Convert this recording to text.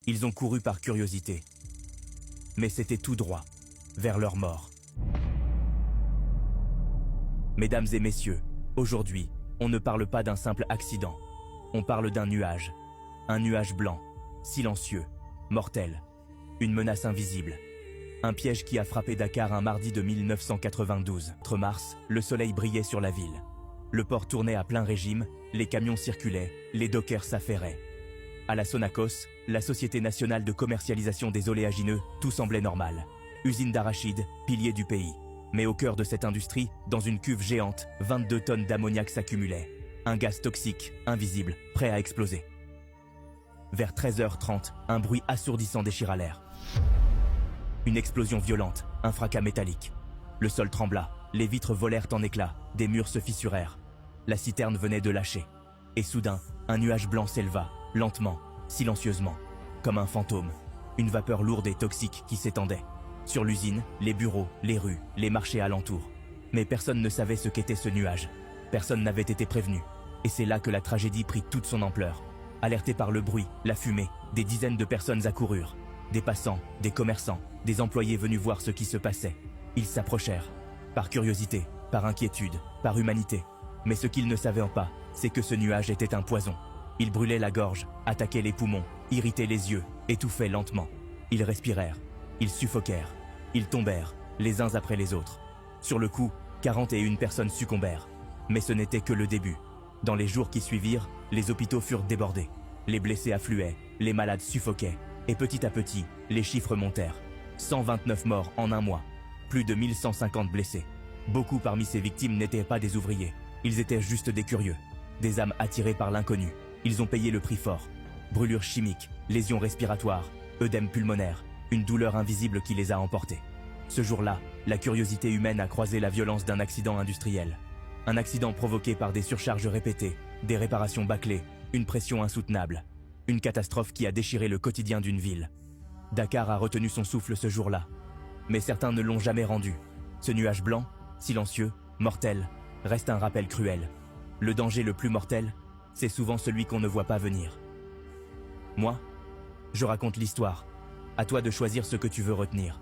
Ils ont couru par curiosité. Mais c'était tout droit, vers leur mort. Mesdames et messieurs, aujourd'hui, on ne parle pas d'un simple accident. On parle d'un nuage. Un nuage blanc, silencieux, mortel. Une menace invisible. Un piège qui a frappé Dakar un mardi de 1992. Entre mars, le soleil brillait sur la ville. Le port tournait à plein régime, les camions circulaient, les dockers s'affairaient. À la Sonacos, la Société nationale de commercialisation des oléagineux, tout semblait normal. Usine d'arachides, pilier du pays. Mais au cœur de cette industrie, dans une cuve géante, 22 tonnes d'ammoniac s'accumulaient. Un gaz toxique, invisible, prêt à exploser. Vers 13h30, un bruit assourdissant déchira l'air. Une explosion violente, un fracas métallique. Le sol trembla, les vitres volèrent en éclats, des murs se fissurèrent. La citerne venait de lâcher. Et soudain, un nuage blanc s'éleva, lentement, silencieusement, comme un fantôme. Une vapeur lourde et toxique qui s'étendait. Sur l'usine, les bureaux, les rues, les marchés alentours. Mais personne ne savait ce qu'était ce nuage. Personne n'avait été prévenu. Et c'est là que la tragédie prit toute son ampleur. Alertés par le bruit, la fumée, des dizaines de personnes accoururent. Des passants, des commerçants, des employés venus voir ce qui se passait. Ils s'approchèrent. Par curiosité, par inquiétude, par humanité. Mais ce qu'ils ne savaient pas, c'est que ce nuage était un poison. Il brûlait la gorge, attaquait les poumons, irritait les yeux, étouffait lentement. Ils respirèrent, ils suffoquèrent, ils tombèrent, les uns après les autres. Sur le coup, 41 personnes succombèrent. Mais ce n'était que le début. Dans les jours qui suivirent, les hôpitaux furent débordés. Les blessés affluaient, les malades suffoquaient. Et petit à petit, les chiffres montèrent. 129 morts en un mois. Plus de 1150 blessés. Beaucoup parmi ces victimes n'étaient pas des ouvriers. Ils étaient juste des curieux. Des âmes attirées par l'inconnu. Ils ont payé le prix fort. Brûlures chimiques, lésions respiratoires, œdème pulmonaire, une douleur invisible qui les a emportés. Ce jour-là, la curiosité humaine a croisé la violence d'un accident industriel. Un accident provoqué par des surcharges répétées, des réparations bâclées, une pression insoutenable. Une catastrophe qui a déchiré le quotidien d'une ville. Dakar a retenu son souffle ce jour-là. Mais certains ne l'ont jamais rendu. Ce nuage blanc, silencieux, mortel, reste un rappel cruel. Le danger le plus mortel, c'est souvent celui qu'on ne voit pas venir. Moi, je raconte l'histoire. À toi de choisir ce que tu veux retenir.